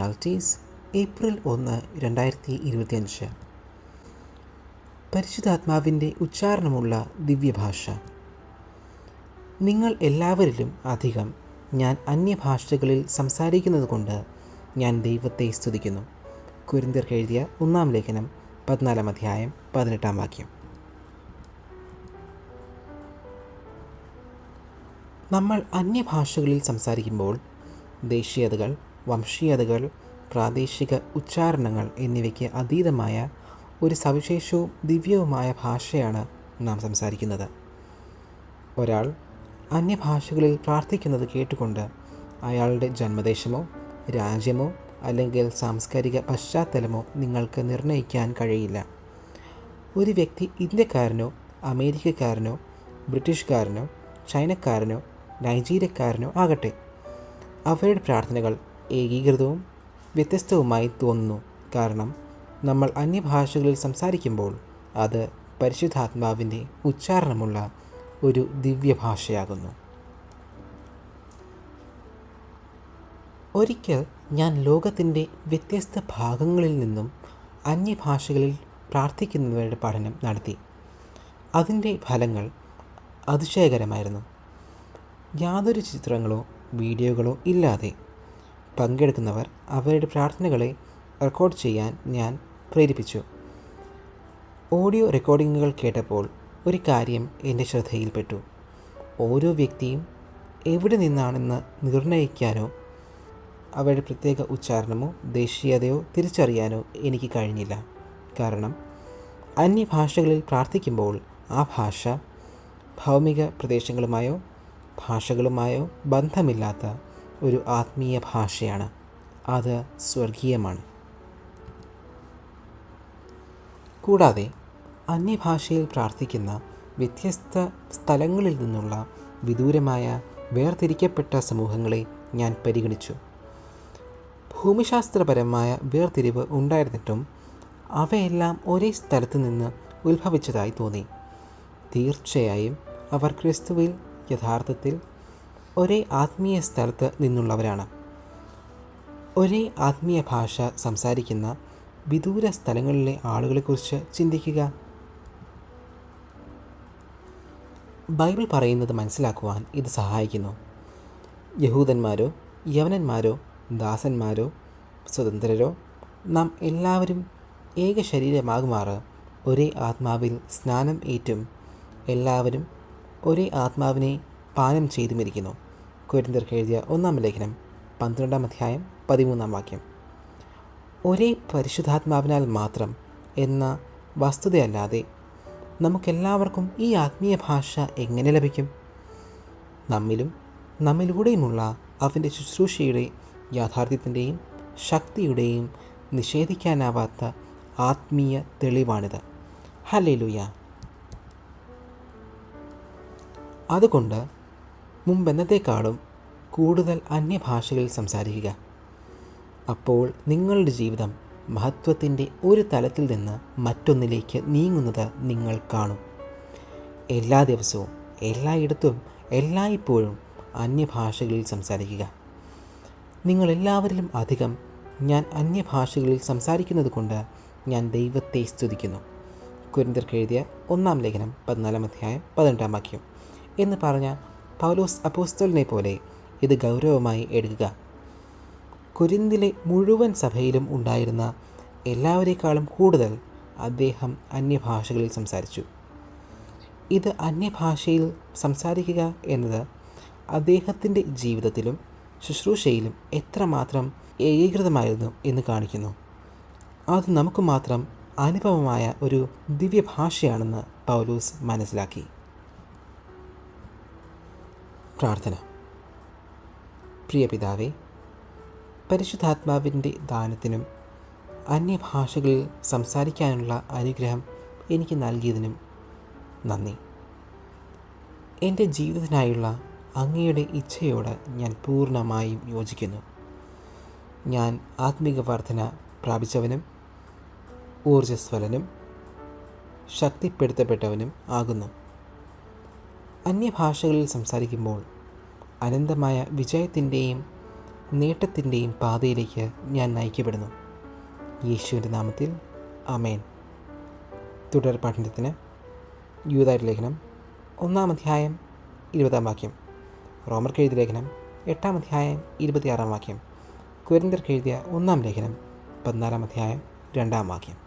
Realities April 1, 2025. പരിശുദ്ധാത്മാവിൻ്റെ ഉച്ചാരണമുള്ള ദിവ്യഭാഷ. നിങ്ങൾ എല്ലാവരിലും അധികം ഞാൻ അന്യഭാഷകളിൽ സംസാരിക്കുന്നത് കൊണ്ട് ഞാൻ ദൈവത്തെ സ്തുതിക്കുന്നു. കൊരിന്ത്യർക്ക് എഴുതിയ 1 ലേഖനം 14 അധ്യായം 18 വാക്യം. നമ്മൾ അന്യഭാഷകളിൽ സംസാരിക്കുമ്പോൾ ദേശീയതകൾ, വംശീയതകൾ, പ്രാദേശിക ഉച്ചാരണങ്ങൾ എന്നിവയ്ക്ക് അതീതമായ ഒരു സവിശേഷവും ദിവ്യവുമായ ഭാഷയാണ് നാം സംസാരിക്കുന്നത്. ഒരാൾ അന്യഭാഷകളിൽ പ്രാർത്ഥിക്കുന്നത് കേട്ടുകൊണ്ട് അയാളുടെ ജന്മദേശമോ രാജ്യമോ അല്ലെങ്കിൽ സാംസ്കാരിക പശ്ചാത്തലമോ നിങ്ങൾക്ക് നിർണ്ണയിക്കാൻ കഴിയില്ല. ഒരു വ്യക്തി ഇന്ത്യക്കാരനോ അമേരിക്കക്കാരനോ ബ്രിട്ടീഷുകാരനോ ചൈനക്കാരനോ നൈജീരിയക്കാരനോ ആകട്ടെ, അവരുടെ പ്രാർത്ഥനകൾ ഏകീകൃതവും വ്യത്യസ്തവുമായി തോന്നുന്നു. കാരണം നമ്മൾ അന്യഭാഷകളിൽ സംസാരിക്കുമ്പോൾ അത് പരിശുദ്ധാത്മാവിൻ്റെ ഉച്ചാരണമുള്ള ഒരു ദിവ്യഭാഷയാകുന്നു. ഒരിക്കൽ ഞാൻ ലോകത്തിൻ്റെ വ്യത്യസ്ത ഭാഗങ്ങളിൽ നിന്നും അന്യഭാഷകളിൽ പ്രാർത്ഥിക്കുന്നവരുടെ പഠനം നടത്തി. അതിൻ്റെ ഫലങ്ങൾ അതിശയകരമായിരുന്നു. യാതൊരു ചിത്രങ്ങളോ വീഡിയോകളോ ഇല്ലാതെ പങ്കെടുക്കുന്നവർ അവരുടെ പ്രാർത്ഥനകളെ റെക്കോർഡ് ചെയ്യാൻ ഞാൻ പ്രേരിപ്പിച്ചു. ഓഡിയോ റെക്കോർഡിങ്ങുകൾ കേട്ടപ്പോൾ ഒരു കാര്യം എൻ്റെ ശ്രദ്ധയിൽപ്പെട്ടു. ഓരോ വ്യക്തിയും എവിടെ നിന്നാണെന്ന് നിർണ്ണയിക്കാനോ അവരുടെ പ്രത്യേക ഉച്ചാരണമോ ദേശീയതയോ തിരിച്ചറിയാനോ എനിക്ക് കഴിഞ്ഞില്ല. കാരണം അന്യഭാഷകളിൽ പ്രാർത്ഥിക്കുമ്പോൾ ആ ഭാഷ ഭൗമിക പ്രദേശങ്ങളുമായോ ഭാഷകളുമായോ ബന്ധമില്ലാത്ത ഒരു ആത്മീയ ഭാഷയാണ്. അത് സ്വർഗീയമാണ്. കൂടാതെ അന്യഭാഷയിൽ പ്രാർത്ഥിക്കുന്ന വ്യത്യസ്ത സ്ഥലങ്ങളിൽ നിന്നുള്ള വിദൂരമായ വേർതിരിക്കപ്പെട്ട സമൂഹങ്ങളെ ഞാൻ പരിഗണിച്ചു. ഭൂമിശാസ്ത്രപരമായ വേർതിരിവ് ഉണ്ടായിരുന്നിട്ടും അവയെല്ലാം ഒരേ സ്ഥലത്ത് നിന്ന് ഉത്ഭവിച്ചതായി തോന്നി. തീർച്ചയായും അവർ ക്രിസ്തുവിൽ യഥാർത്ഥത്തിൽ ഒരേ ആത്മീയ സ്ഥലത്ത് നിന്നുള്ളവരാണ്. ഒരേ ആത്മീയ ഭാഷ സംസാരിക്കുന്ന വിദൂര സ്ഥലങ്ങളിലെ ആളുകളെക്കുറിച്ച് ചിന്തിക്കുക. ബൈബിൾ പറയുന്നത് മനസ്സിലാക്കുവാൻ ഇത് സഹായിക്കുന്നു. യഹൂദന്മാരോ യവനന്മാരോ ദാസന്മാരോ സ്വതന്ത്രരോ നാം എല്ലാവരും ഏക ശരീരമാകുമാറ് ഒരേ ആത്മാവിൽ സ്നാനം ഏറ്റും എല്ലാവരും ഒരേ ആത്മാവിനെ പാനം ചെയ്തുമിരിക്കുന്നു. കൊരിന്ത്യർക്ക് എഴുതിയ 1 ലേഖനം 12 അധ്യായം 13 വാക്യം. ഒരേ പരിശുദ്ധാത്മാവിനാൽ മാത്രം എന്ന വസ്തുതയല്ലാതെ നമുക്കെല്ലാവർക്കും ഈ ആത്മീയ ഭാഷ എങ്ങനെ ലഭിക്കും? നമ്മിലും നമ്മിലൂടെയുമുള്ള അവൻ്റെ ശുശ്രൂഷയുടെ യാഥാർത്ഥ്യത്തിൻ്റെയും ശക്തിയുടെയും നിഷേധിക്കാനാവാത്ത ആത്മീയ തെളിവാണിത്. ഹല്ലേലൂയ. അതുകൊണ്ട് മുമ്പെന്നത്തേക്കാളും കൂടുതൽ അന്യഭാഷകളിൽ സംസാരിക്കുക. അപ്പോൾ നിങ്ങളുടെ ജീവിതം മഹത്വത്തിൻ്റെ ഒരു തലത്തിൽ നിന്ന് മറ്റൊന്നിലേക്ക് നീങ്ങുന്നത് നിങ്ങൾ കാണും. എല്ലാ ദിവസവും എല്ലായിടത്തും എല്ലായ്പ്പോഴും അന്യഭാഷകളിൽ സംസാരിക്കുക. നിങ്ങളെല്ലാവരിലും അധികം ഞാൻ അന്യഭാഷകളിൽ സംസാരിക്കുന്നത് കൊണ്ട് ഞാൻ ദൈവത്തെ സ്തുതിക്കുന്നു. കൊരിന്ത്യർക്ക് എഴുതിയ 1 ലേഖനം 14 അധ്യായം 18 വാക്യം എന്ന് പറഞ്ഞ പൗലോസ് അപ്പോസ്തലനെ പോലെ ഇത് ഗൗരവമായി എടുക്കുക. കൊരിന്തിലെ മുഴുവൻ സഭയിലും ഉണ്ടായിരുന്ന എല്ലാവരേക്കാളും കൂടുതൽ അദ്ദേഹം അന്യഭാഷകളിൽ സംസാരിച്ചു. ഇത് അന്യഭാഷയിൽ സംസാരിക്കുക എന്നത് അദ്ദേഹത്തിൻ്റെ ജീവിതത്തിലും ശുശ്രൂഷയിലും എത്രമാത്രം ഏകീകൃതമായിരുന്നു എന്ന് കാണിക്കുന്നു. അത് നമുക്ക് മാത്രം അനുഭവമായ ഒരു ദിവ്യഭാഷയാണെന്ന് പൗലോസ് മനസ്സിലാക്കി. പ്രാർത്ഥന. പ്രിയ പിതാവേ, പരിശുദ്ധാത്മാവിൻ്റെ ദാനത്തിനും അന്യഭാഷകളിൽ സംസാരിക്കാനുള്ള അനുഗ്രഹം എനിക്ക് നൽകിയതിനും നന്ദി. എൻ്റെ ജീവിതത്തിനായുള്ള അങ്ങയുടെ ഇച്ഛയോട് ഞാൻ പൂർണ്ണമായും യോജിക്കുന്നു. ഞാൻ ആത്മിക വർധന പ്രാപിച്ചവനും ഊർജ്ജസ്വലനും ശക്തിപ്പെടുത്തപ്പെട്ടവനും ആകുന്നു. അന്യഭാഷകളിൽ സംസാരിക്കുമ്പോൾ അനന്തമായ വിജയത്തിൻ്റെയും നേട്ടത്തിൻ്റെയും പാതയിലേക്ക് ഞാൻ നയിക്കപ്പെടുന്നു. യേശുവിൻ്റെ നാമത്തിൽ ആമേൻ. തുടർ പഠനത്തിന് യൂദായുടെ ലേഖനം 1-ാം അധ്യായം 20-ാം വാക്യം, റോമർക്ക് എഴുതിയ ലേഖനം 8-ാം അധ്യായം 26-ാം വാക്യം, കൊരിന്ത്യർക്ക് എഴുതിയ 1-ാം ലേഖനം 14-ാം അധ്യായം 2-ാം വാക്യം.